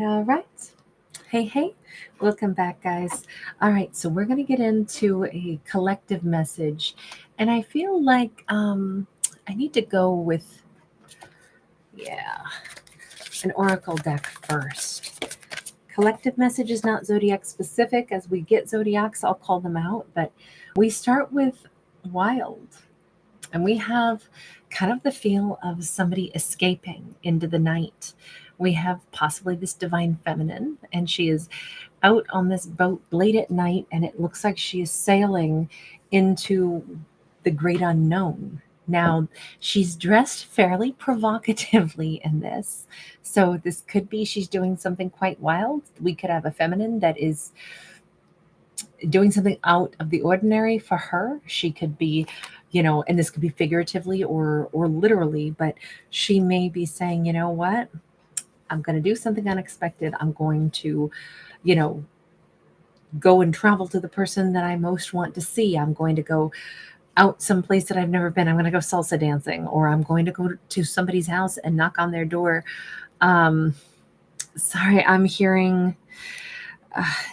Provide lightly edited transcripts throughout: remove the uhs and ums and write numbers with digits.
All right. Hey, hey. Welcome back, guys. All right. So we're going to get into a collective message. And I feel like I need to go with, yeah, an oracle deck first. Collective message is not zodiac specific. As we get zodiacs, I'll call them out. But we start with wild. And we have kind of the feel of somebody escaping into the night. We have possibly this divine feminine, and she is out on this boat late at night, and it looks like she is sailing into the great unknown. Now, she's dressed fairly provocatively in this. So, this could be she's doing something quite wild. We could have a feminine that is doing something out of the ordinary for her. She could be, and this could be figuratively or literally, but she may be saying, you know what? I'm going to do something unexpected. I'm going to, you know, go and travel to the person that I most want to see. I'm going to go out someplace that I've never been. I'm going to go salsa dancing, or I'm going to go to somebody's house and knock on their door. Um, Sorry, I'm hearing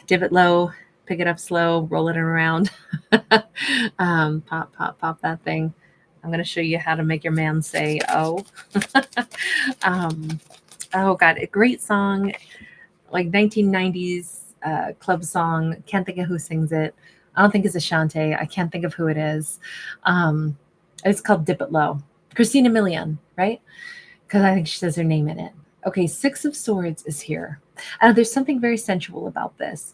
divot low, pick it up slow, roll it around. Pop, pop, pop that thing. I'm going to show you how to make your man say, oh. um, oh, God, a great song, like 1990s club song. Can't think of who sings it. I don't think it's Ashante. I can't think of who it is. Um, it's called Dip It Low. Christina Milian, right? Because I think she says her name in it. Okay, Six of Swords is here. There's something very sensual about this.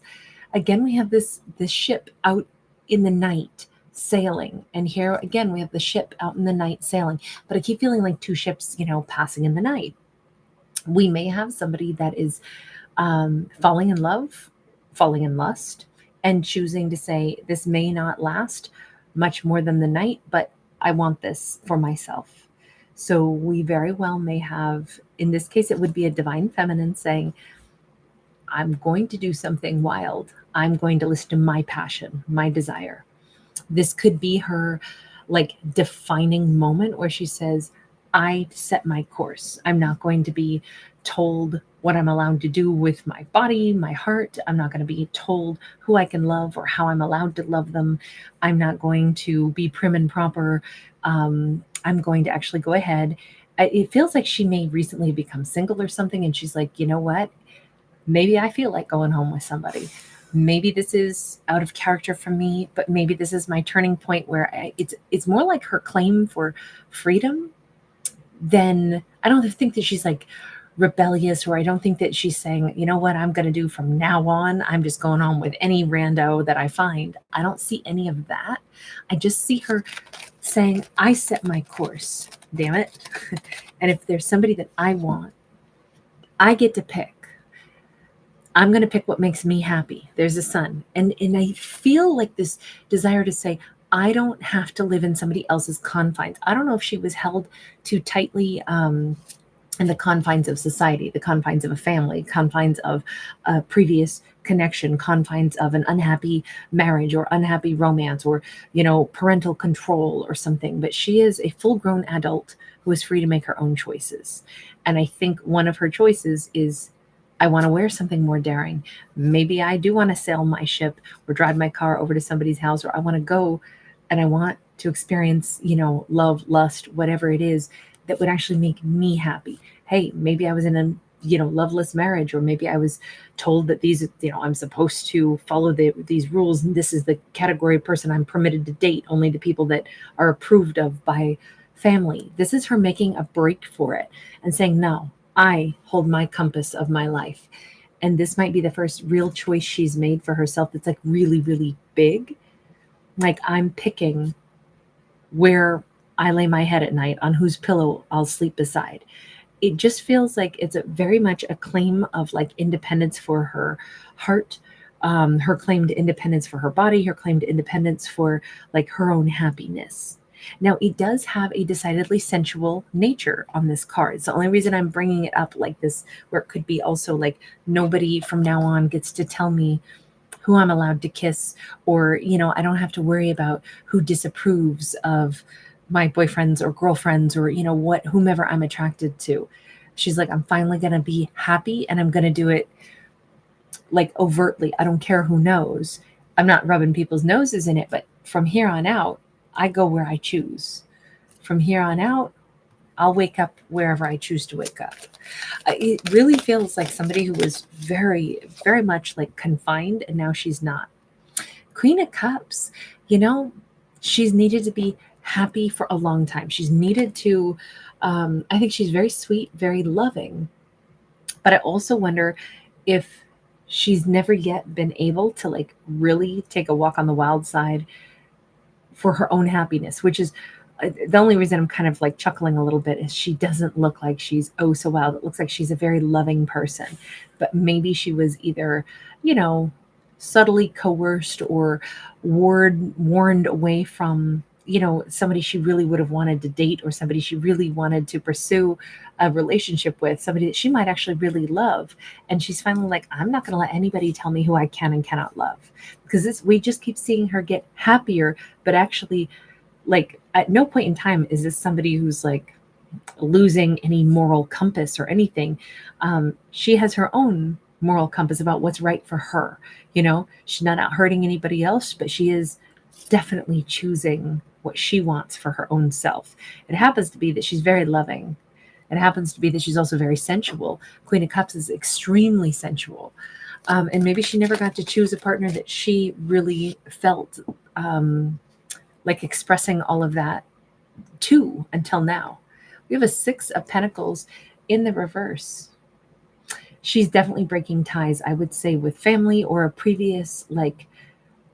Again, we have this ship out in the night sailing, and here again we have the ship out in the night sailing. But I keep feeling like two ships, passing in the night. We may have somebody that is falling in love, falling in lust, and choosing to say, this may not last much more than the night, but I want this for myself. So we very well may have, in this case, it would be a divine feminine saying, I'm going to do something wild. I'm going to listen to my passion, my desire. This could be her like defining moment where she says, I set my course. I'm not going to be told what I'm allowed to do with my body, my heart. I'm not going to be told who I can love or how I'm allowed to love them. I'm not going to be prim and proper. I'm going to actually go ahead. It feels like she may recently become single or something. And she's like, you know what? Maybe I feel like going home with somebody. Maybe this is out of character for me, but maybe this is my turning point where it's more like her claim for freedom than, I don't think that she's like rebellious, or I don't think that she's saying, you know what, I'm going to do from now on. I'm just going on with any rando that I find. I don't see any of that. I just see her saying, I set my course, damn it. And if there's somebody that I want, I get to pick. I'm going to pick what makes me happy. There's a sun. And I feel like this desire to say, I don't have to live in somebody else's confines. I don't know if she was held too tightly in the confines of society, the confines of a family, confines of a previous connection, confines of an unhappy marriage or unhappy romance, or, parental control or something. But she is a full grown adult who is free to make her own choices. And I think one of her choices is, I want to wear something more daring. Maybe I do want to sail my ship or drive my car over to somebody's house, or I want to go and I want to experience, love, lust, whatever it is that would actually make me happy. Hey, maybe I was in a, loveless marriage, or maybe I was told that these, I'm supposed to follow these rules, and this is the category of person I'm permitted to date, only the people that are approved of by family. This is her making a break for it and saying, no, I hold my compass of my life. And this might be the first real choice she's made for herself that's like really, really big. Like, I'm picking where I lay my head at night, on whose pillow I'll sleep beside. It just feels like it's very much a claim of like independence for her heart, her claim to independence for her body, her claim to independence for like her own happiness. Now, it does have a decidedly sensual nature on this card. It's the only reason I'm bringing it up like this, where it could be also like, nobody from now on gets to tell me who I'm allowed to kiss, or, I don't have to worry about who disapproves of my boyfriends or girlfriends, or, whomever I'm attracted to. She's like, I'm finally going to be happy and I'm going to do it like overtly. I don't care who knows. I'm not rubbing people's noses in it, but from here on out, I go where I choose. From here on out, I'll wake up wherever I choose to wake up. It really feels like somebody who was very, very much like confined and now she's not. Queen of Cups, you know, she's needed to be happy for a long time. She's needed to, I think she's very sweet, very loving. But I also wonder if she's never yet been able to like really take a walk on the wild side for her own happiness, which is the only reason I'm kind of like chuckling a little bit is she doesn't look like she's oh so wild. It looks like she's a very loving person, but maybe she was either, you know, subtly coerced or warned away from, you know, somebody she really would have wanted to date or somebody she really wanted to pursue a relationship with, somebody that she might actually really love. And she's finally like, I'm not going to let anybody tell me who I can and cannot love, because we just keep seeing her get happier, but actually like at no point in time is this somebody who's like losing any moral compass or anything. She has her own moral compass about what's right for her. You know, she's not out hurting anybody else, but she is definitely choosing what she wants for her own self. It happens to be that she's very loving. It happens to be that she's also very sensual. Queen of Cups is extremely sensual. And maybe she never got to choose a partner that she really felt like expressing all of that to until now. We have a Six of Pentacles in the reverse. She's definitely breaking ties, I would say, with family or a previous, like,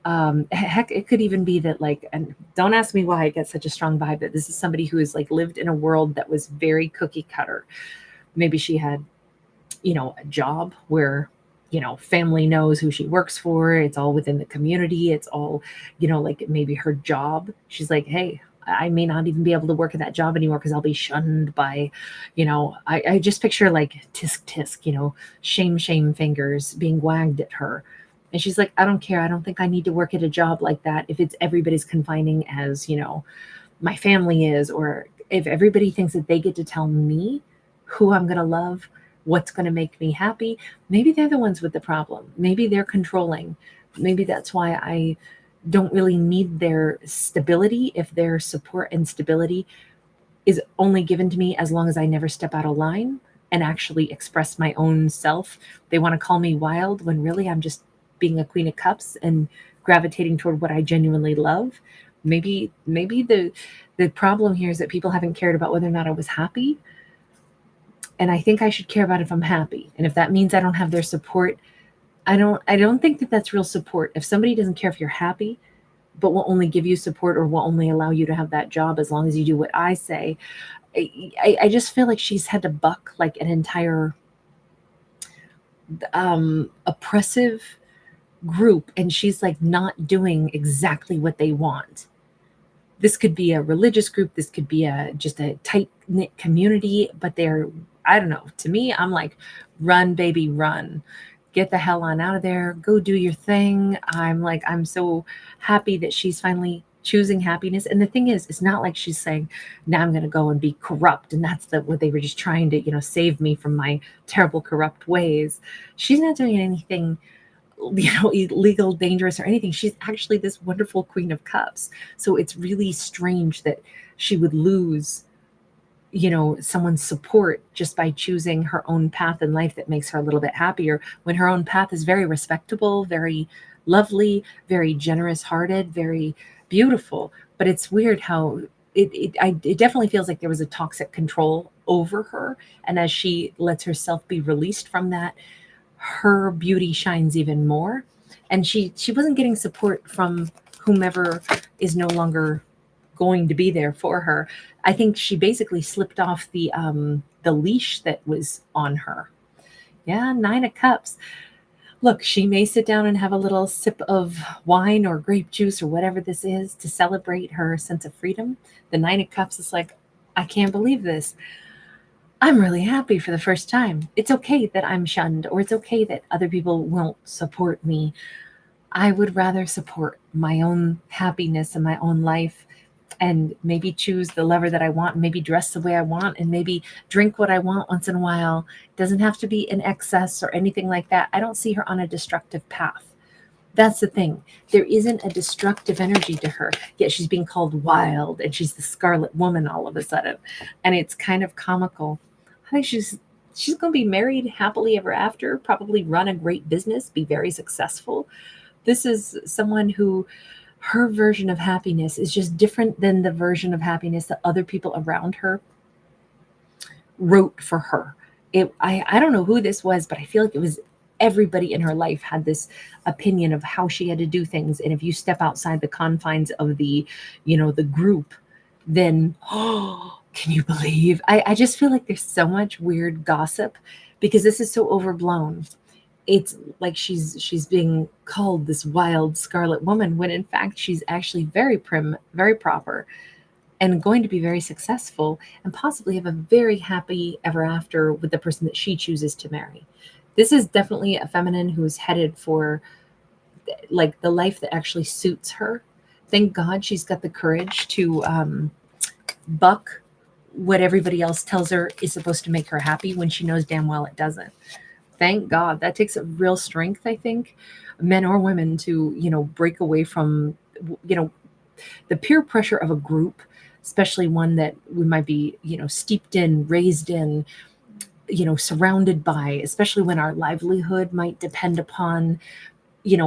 heck, it could even be that, like, and don't ask me why I get such a strong vibe that this is somebody who has, like, lived in a world that was very cookie cutter. Maybe she had, you know, a job where, you know, family knows who she works for. It's all within the community. It's all, you know, like maybe her job. She's like, hey, I may not even be able to work at that job anymore because I'll be shunned by, you know, I just picture like tisk tisk, you know, shame fingers being wagged at her. And she's like, I don't care. I don't think I need to work at a job like that if it's everybody's confining as, you know, my family is, or if everybody thinks that they get to tell me who I'm going to love, what's going to make me happy. Maybe they're the ones with the problem. Maybe they're controlling. Maybe that's why I don't really need their stability if their support and stability is only given to me as long as I never step out of line and actually express my own self. They want to call me wild when really I'm just being a Queen of Cups and gravitating toward what I genuinely love. Maybe the problem here is that people haven't cared about whether or not I was happy. And I think I should care about if I'm happy. And if that means I don't have their support, I don't think that that's real support. If somebody doesn't care if you're happy, but will only give you support or will only allow you to have that job as long as you do what I say, I just feel like she's had to buck like an entire oppressive group, and she's like not doing exactly what they want. This could be a religious group, this could be just a tight knit community, but they're, I don't know, to me I'm like, run baby run, get the hell on out of there, go do your thing. I'm so happy that she's finally choosing happiness. And the thing is, it's not like she's saying, now I'm going to go and be corrupt, and that's what they were just trying to, you know, save me from my terrible corrupt ways. She's not doing anything, you know, illegal, dangerous, or anything. She's actually this wonderful Queen of Cups. So it's really strange that she would lose, you know, someone's support just by choosing her own path in life that makes her a little bit happier, when her own path is very respectable, very lovely, very generous hearted, very beautiful. But it's weird how it definitely feels like there was a toxic control over her. And as she lets herself be released from that, her beauty shines even more. And she wasn't getting support from whomever is no longer going to be there for her. I think she basically slipped off the leash that was on her. Yeah, Nine of Cups. Look, she may sit down and have a little sip of wine or grape juice or whatever this is to celebrate her sense of freedom. The Nine of Cups is like, I can't believe this. I'm really happy for the first time. It's okay that I'm shunned, or it's okay that other people won't support me. I would rather support my own happiness and my own life and maybe choose the lover that I want, and maybe dress the way I want, and maybe drink what I want once in a while. Doesn't have to be in excess or anything like that. I don't see her on a destructive path. That's the thing. There isn't a destructive energy to her, yet she's being called wild and she's the Scarlet Woman all of a sudden. And it's kind of comical. I think she's going to be married happily ever after, probably run a great business, be very successful. This is someone who her version of happiness is just different than the version of happiness that other people around her wrote for her. I don't know who this was, but I feel like it was everybody in her life had this opinion of how she had to do things. And if you step outside the confines of the group, then, oh, can you believe? I just feel like there's so much weird gossip because this is so overblown. It's like she's being called this wild Scarlet Woman when in fact she's actually very prim, very proper, and going to be very successful and possibly have a very happy ever after with the person that she chooses to marry. This is definitely a feminine who's headed for like the life that actually suits her. Thank God she's got the courage to buck what everybody else tells her is supposed to make her happy when she knows damn well it doesn't. Thank God. That takes a real strength, I think, men or women, to, break away from, the peer pressure of a group, especially one that we might be, steeped in, raised in, surrounded by, especially when our livelihood might depend upon,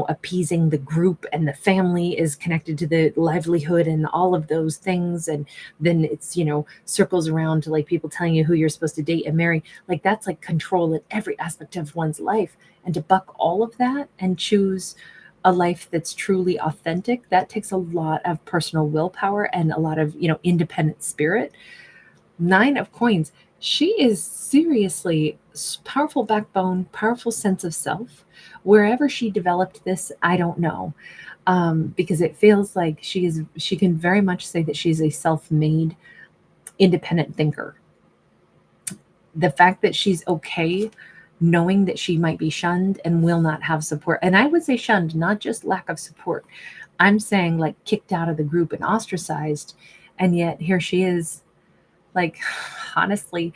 appeasing the group, and the family is connected to the livelihood and all of those things. And then it's, circles around to like people telling you who you're supposed to date and marry. Like that's like control in every aspect of one's life. And to buck all of that and choose a life that's truly authentic, that takes a lot of personal willpower and a lot of, independent spirit. Nine of Coins. She is seriously powerful backbone, powerful sense of self. Wherever she developed this, I don't know, because it feels like she can very much say that she's a self-made, independent thinker. The fact that she's okay knowing that she might be shunned and will not have support, and I would say shunned, not just lack of support. I'm saying like kicked out of the group and ostracized, and yet here she is. Like, honestly,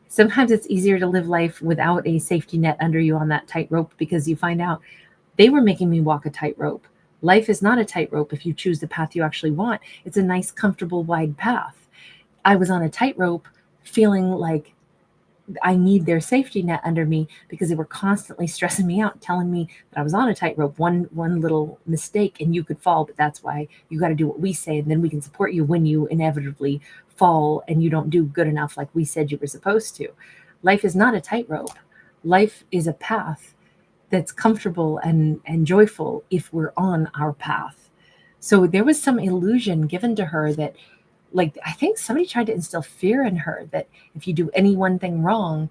sometimes it's easier to live life without a safety net under you on that tightrope, because you find out they were making me walk a tightrope. Life is not a tightrope if you choose the path you actually want. It's a nice, comfortable, wide path. I was on a tightrope feeling like I need their safety net under me because they were constantly stressing me out, telling me that I was on a tightrope. One little mistake and you could fall, but that's why you got to do what we say, and then we can support you when you inevitably fall and you don't do good enough like we said you were supposed to. Life is not a tightrope. Life is a path that's comfortable and joyful if we're on our path. So there was some illusion given to her that, like, I think somebody tried to instill fear in her that if you do any one thing wrong,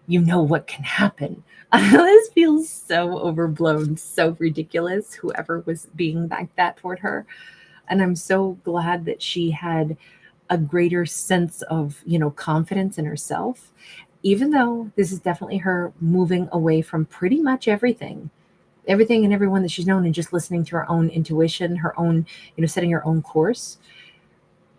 you know what can happen. This feels so overblown, so ridiculous, whoever was being like that toward her. And I'm so glad that she had a greater sense of, confidence in herself, even though this is definitely her moving away from pretty much everything and everyone that she's known, and just listening to her own intuition, her own, setting her own course.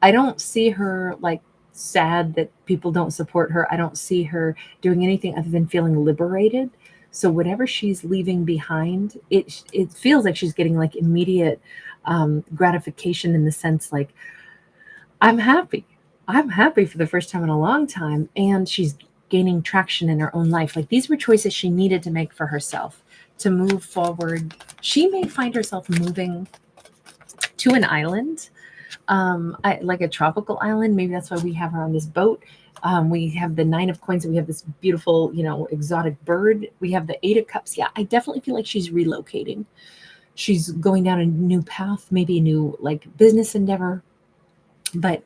I don't see her like sad that people don't support her. I don't see her doing anything other than feeling liberated. So whatever she's leaving behind, it feels like she's getting like immediate gratification, in the sense like, I'm happy. I'm happy for the first time in a long time. And she's gaining traction in her own life. Like these were choices she needed to make for herself to move forward. She may find herself moving to an island, like a tropical island. Maybe that's why we have her on this boat. We have the Nine of Coins, and we have this beautiful, exotic bird. We have the Eight of Cups. Yeah, I definitely feel like she's relocating. She's going down a new path, maybe a new like business endeavor. But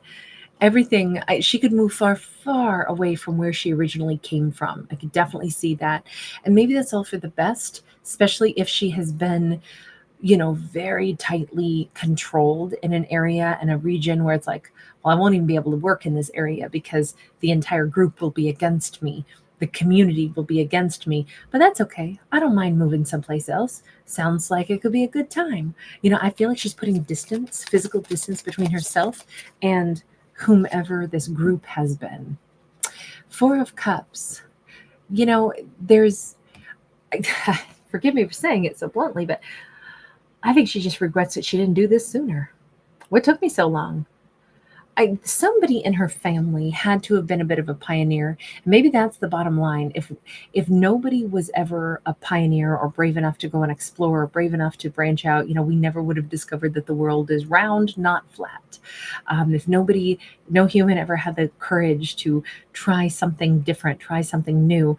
everything, she could move far, far away from where she originally came from. I could definitely see that. And maybe that's all for the best, especially if she has been, very tightly controlled in an area and a region where it's like, well, I won't even be able to work in this area because the entire group will be against me. the community will be against me, but that's okay. I don't mind moving someplace else. Sounds like it could be a good time. I feel like she's putting distance, physical distance between herself and whomever this group has been. Four of Cups. There's, forgive me for saying it so bluntly, but I think she just regrets that she didn't do this sooner. What took me so long? Somebody in her family had to have been a bit of a pioneer. Maybe that's the bottom line. If nobody was ever a pioneer or brave enough to go and explore, or brave enough to branch out, we never would have discovered that the world is round, not flat. If no human ever had the courage to try something different, try something new,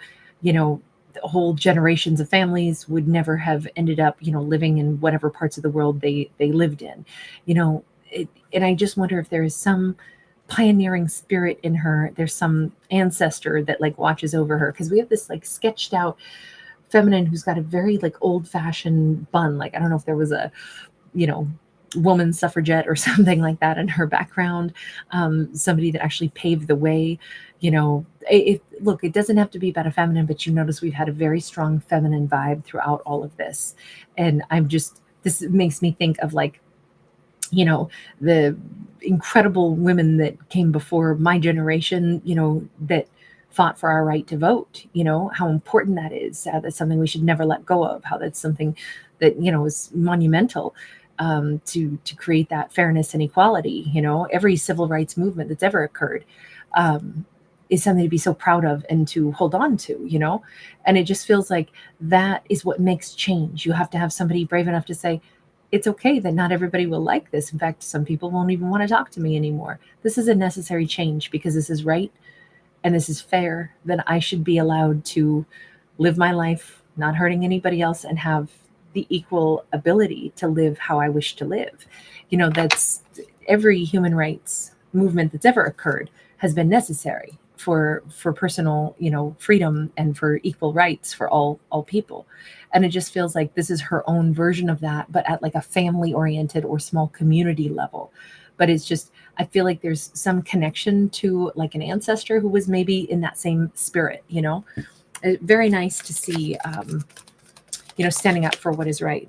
whole generations of families would never have ended up, living in whatever parts of the world they lived in. And I just wonder if there is some pioneering spirit in her. There's some ancestor that like watches over her, because we have this like sketched out feminine who's got a very like old fashioned bun. Like, I don't know if there was a, woman suffragette or something like that in her background. Somebody that actually paved the way. Look, it doesn't have to be about a feminine, but you notice we've had a very strong feminine vibe throughout all of this. And this makes me think of like, the incredible women that came before my generation, that fought for our right to vote, how important that is. That's something we should never let go of, how that's something that, is monumental to create that fairness and equality. Every civil rights movement that's ever occurred is something to be so proud of and to hold on to, and it just feels like that is what makes change. You have to have somebody brave enough to say, it's okay that not everybody will like this. In fact, some people won't even want to talk to me anymore. This is a necessary change because this is right and this is fair. Then I should be allowed to live my life, not hurting anybody else, and have the equal ability to live how I wish to live. That's every human rights movement that's ever occurred has been necessary for personal, freedom and for equal rights for all people. And it just feels like this is her own version of that, but at like a family oriented or small community level. But it's just, I feel like there's some connection to like an ancestor who was maybe in that same spirit. Very nice to see, standing up for what is right.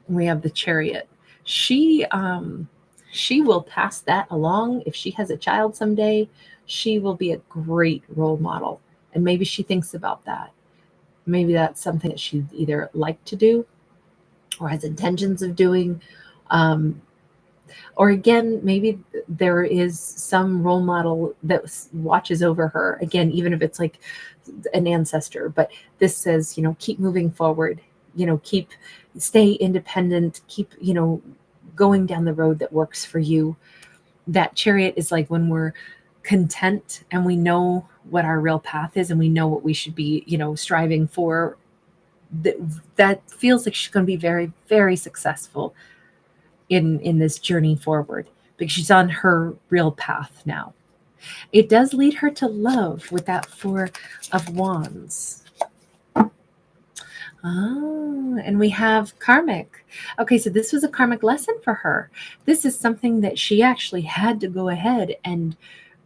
We have the Chariot. She will pass that along. If she has a child someday, she will be a great role model. And maybe she thinks about that. Maybe that's something that she'd either like to do or has intentions of doing. Or again, maybe there is some role model that watches over her. Again, even if it's like an ancestor, but this says, keep moving forward, stay independent, keep, going down the road that works for you. That Chariot is like when we're content and we know what our real path is and we know what we should be, striving for. That feels like she's going to be very, very successful in this journey forward because she's on her real path now. It does lead her to love with that Four of Wands. And we have karmic. Okay, so this was a karmic lesson for her. This is something that she actually had to go ahead and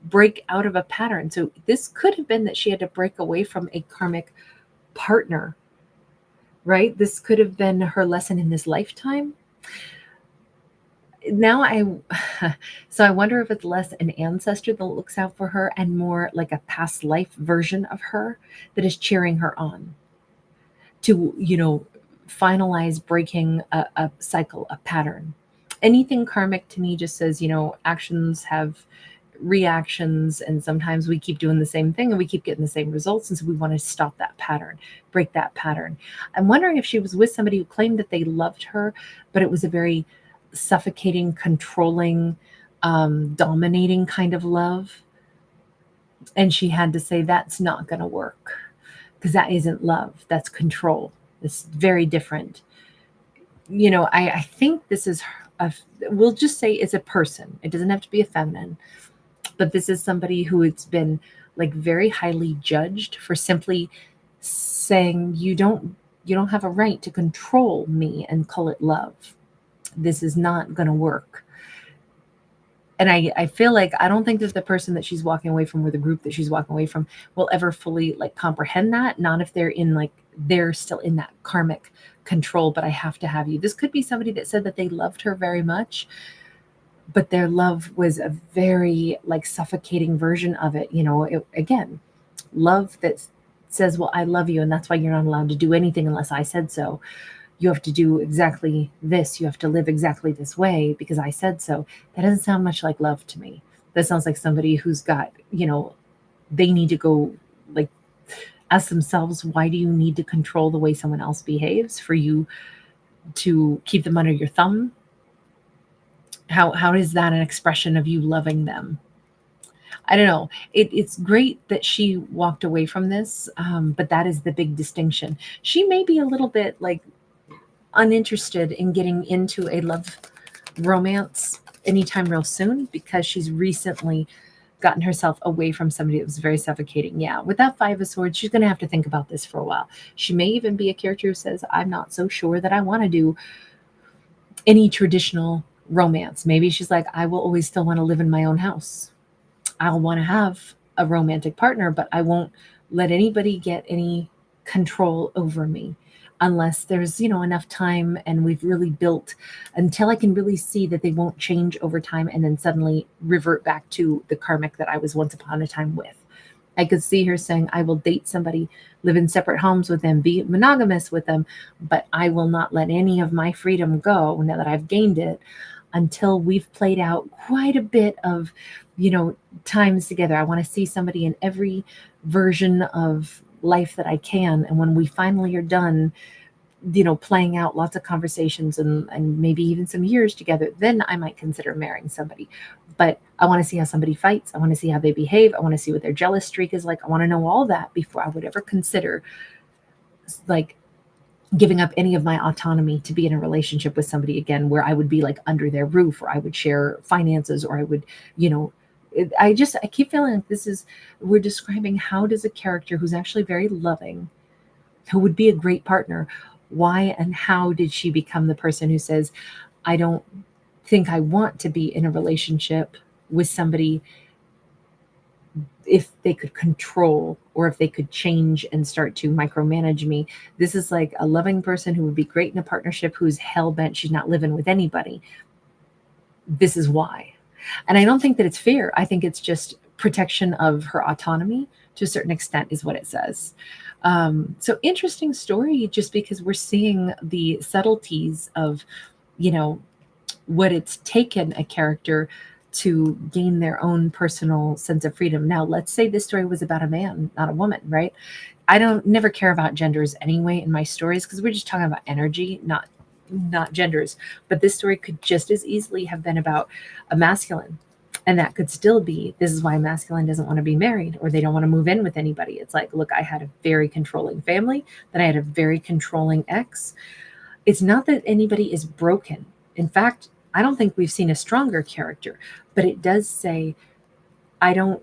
break out of a pattern. So this could have been that she had to break away from a karmic partner, right? This could have been her lesson in this lifetime. Now so I wonder if it's less an ancestor that looks out for her and more like a past life version of her that is cheering her on to, finalize breaking a cycle, a pattern. Anything karmic to me just says, actions have reactions, and sometimes we keep doing the same thing and we keep getting the same results. And so we want to stop that pattern, break that pattern. I'm wondering if she was with somebody who claimed that they loved her, but it was a very suffocating, controlling, dominating kind of love. And she had to say, that's not going to work because that isn't love. That's control. It's very different. I think this is, we'll just say it's a person. It doesn't have to be a feminine, but this is somebody who has been like very highly judged for simply saying, you don't have a right to control me and call it love. This is not going to work. And I feel like I don't think that the person that she's walking away from or the group that she's walking away from will ever fully like comprehend that. Not if they're in like, they're still in that karmic control, but I have to have you. This could be somebody that said that they loved her very much, but their love was a very like suffocating version of it. Again, love that says, well, I love you, and that's why you're not allowed to do anything unless I said so. You have to do exactly this. You have to live exactly this way because I said so. That doesn't sound much like love to me. That sounds like somebody who's got, they need to go like ask themselves, why do you need to control the way someone else behaves for you to keep them under your thumb? How is that an expression of you loving them? I don't know. It's great that she walked away from this, but that is the big distinction. She may be a little bit like uninterested in getting into a love romance anytime real soon because she's recently gotten herself away from somebody that was very suffocating. Yeah, with that Five of Swords, she's going to have to think about this for a while. She may even be a character who says, I'm not so sure that I want to do any traditional romance. Maybe she's like, I will always still want to live in my own house. I'll want to have a romantic partner, but I won't let anybody get any control over me unless there's, enough time and we've really built until I can really see that they won't change over time and then suddenly revert back to the karmic that I was once upon a time with. I could see her saying, I will date somebody, live in separate homes with them, be monogamous with them, but I will not let any of my freedom go now that I've gained it until we've played out quite a bit of, times together. I want to see somebody in every version of life that I can. And when we finally are done, playing out lots of conversations and maybe even some years together, then I might consider marrying somebody. But I want to see how somebody fights. I want to see how they behave. I want to see what their jealous streak is like. I want to know all that before I would ever consider like giving up any of my autonomy to be in a relationship with somebody again, where I would be like under their roof, or I would share finances, or I would, I keep feeling like we're describing how does a character who's actually very loving, who would be a great partner, why and how did she become the person who says, I don't think I want to be in a relationship with somebody if they could control or if they could change and start to micromanage me. This is like a loving person who would be great in a partnership who's hell-bent she's not living with anybody. This is why. And I don't think that it's fear. I think it's just protection of her autonomy to a certain extent is what it says. So interesting story, just because we're seeing the subtleties of, what it's taken a character to gain their own personal sense of freedom. Now, let's say this story was about a man, not a woman, right? I don't never care about genders anyway in my stories because we're just talking about energy, not genders. But this story could just as easily have been about a masculine. And that could still be, this is why a masculine doesn't want to be married or they don't want to move in with anybody. It's like, look, I had a very controlling family, then I had a very controlling ex. It's not that anybody is broken. In fact, I don't think we've seen a stronger character, but it does say, I don't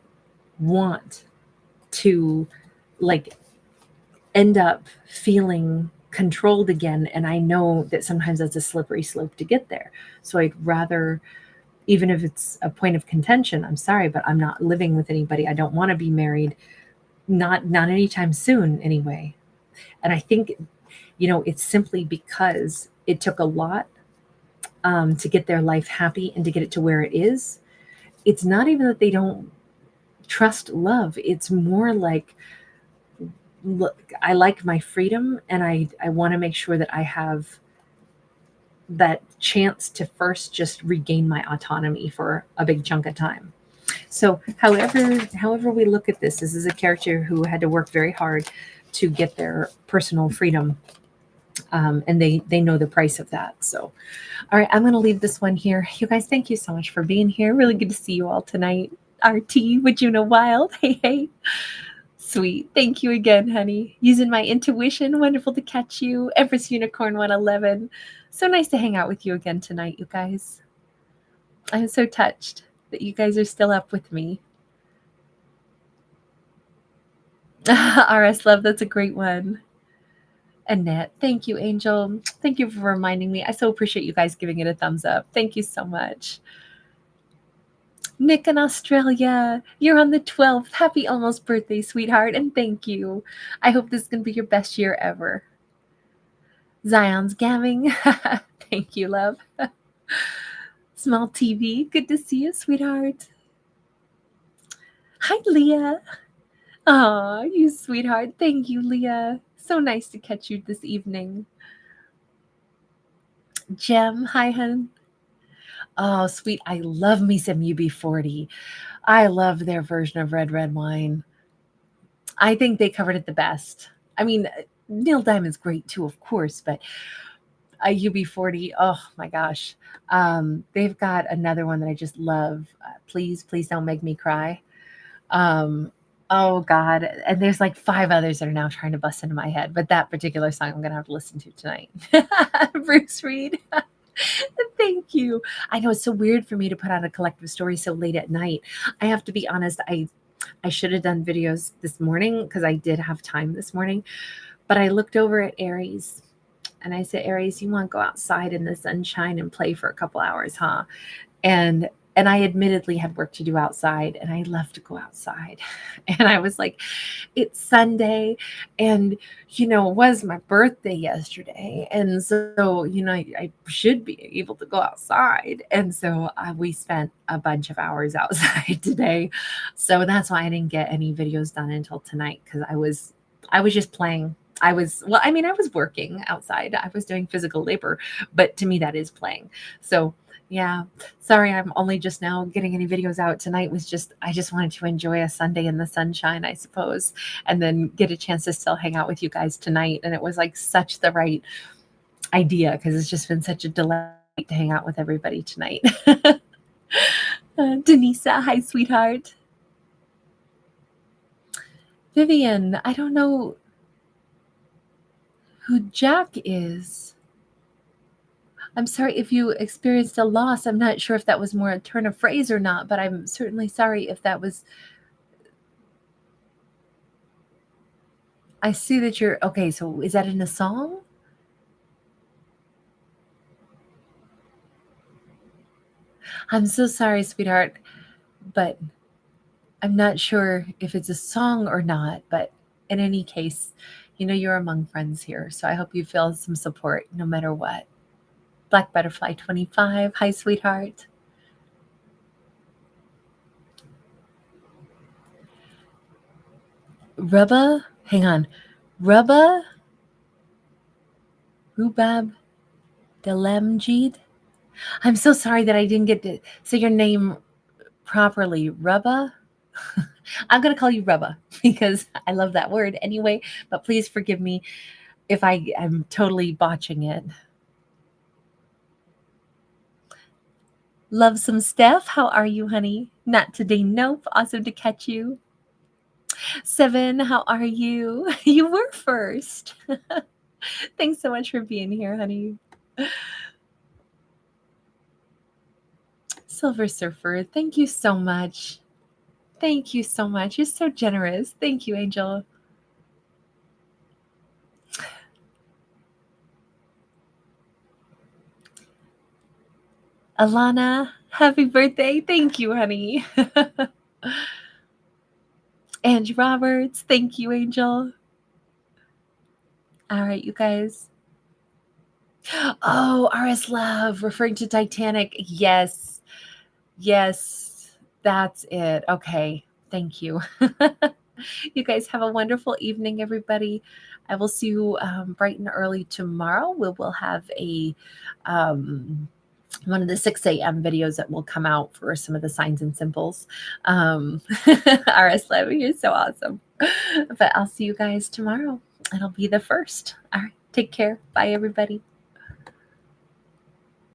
want to like end up feeling controlled again. And I know that sometimes that's a slippery slope to get there. So I'd rather, even if it's a point of contention, I'm sorry, but I'm not living with anybody. I don't want to be married. Not anytime soon anyway. And I think, it's simply because it took a lot to get their life happy and to get it to where it is. It's not even that they don't trust love. It's more like, look, I like my freedom and I want to make sure that I have that chance to first just regain my autonomy for a big chunk of time. So however we look at this is a character who had to work very hard to get their personal freedom. And they know the price of that. So, all right, I'm going to leave this one here. You guys, thank you so much for being here. Really good to see you all tonight. RT with Juno Wild. Hey. Sweet. Thank you again, honey. Using my intuition. Wonderful to catch you. Empress Unicorn 111. So nice to hang out with you again tonight, you guys. I'm so touched that you guys are still up with me. RS Love, that's a great one. Annette, thank you, Angel. Thank you for reminding me. I so appreciate you guys giving it a thumbs up. Thank you so much. Nick in Australia, you're on the 12th. Happy almost birthday, sweetheart, and thank you. I hope this is going to be your best year ever. Zion's gamming. Thank you, love. Small TV, good to see you, sweetheart. Hi, Leah. Aw, you sweetheart. Thank you, Leah. So nice to catch you this evening. Jem, hi, hun. Oh, sweet. I love me some UB40. I love their version of red wine. I think they covered it the best. I mean, Neil Diamond's great too, of course, but UB40, oh my gosh. They've got another one that I just love. Please, please don't make me cry. Um, oh God. And there's like 5 others that are now trying to bust into my head, but that particular song I'm going to have to listen to tonight. Bruce Reed. Thank you. I know it's so weird for me to put out a collective story so late at night. I have to be honest. I should have done videos this morning because I did have time this morning, but I looked over at Aries and I said, Aries, you want to go outside in the sunshine and play for a couple hours, huh? And I admittedly had work to do outside and I love to go outside. And I was like, it's Sunday and, it was my birthday yesterday. And so, I should be able to go outside. And so we spent a bunch of hours outside today. So that's why I didn't get any videos done until tonight because I was just playing. I was working outside. I was doing physical labor, but to me that is playing. So yeah, sorry, I'm only just now getting any videos out. Tonight I just wanted to enjoy a Sunday in the sunshine, I suppose, and then get a chance to still hang out with you guys tonight. And it was like such the right idea because it's just been such a delight to hang out with everybody tonight. Denisa, hi, sweetheart. Vivian, I don't know who Jack is. I'm sorry if you experienced a loss. I'm not sure if that was more a turn of phrase or not, but I'm certainly sorry if that was. I see that you're okay. So is that in a song? I'm so sorry, sweetheart, but I'm not sure if it's a song or not. But in any case, you're among friends here. So I hope you feel some support no matter what. Black Butterfly 25. Hi, sweetheart. Rubba, hang on. Rubba Rubab Delamjid. I'm so sorry that I didn't get to say your name properly. Rubba? I'm going to call you Rubba because I love that word anyway, but please forgive me if I am totally botching it. Love some Steph. How are you, honey? Not today. Nope. Awesome to catch you. 7, how are you? You were first. Thanks so much for being here, honey. Silver Surfer, thank you so much. Thank you so much. You're so generous. Thank you, Angel. Alana, happy birthday. Thank you, honey. Angie Roberts, thank you, Angel. All right, you guys. Oh, RS Love, referring to Titanic. Yes. Yes, that's it. Okay. Thank you. You guys have a wonderful evening, everybody. I will see you bright and early tomorrow. We'll have a one of the 6 a.m. videos that will come out for some of the signs and symbols. RS Love, you're so awesome. But I'll see you guys tomorrow. It'll be the first. All right. Take care. Bye, everybody.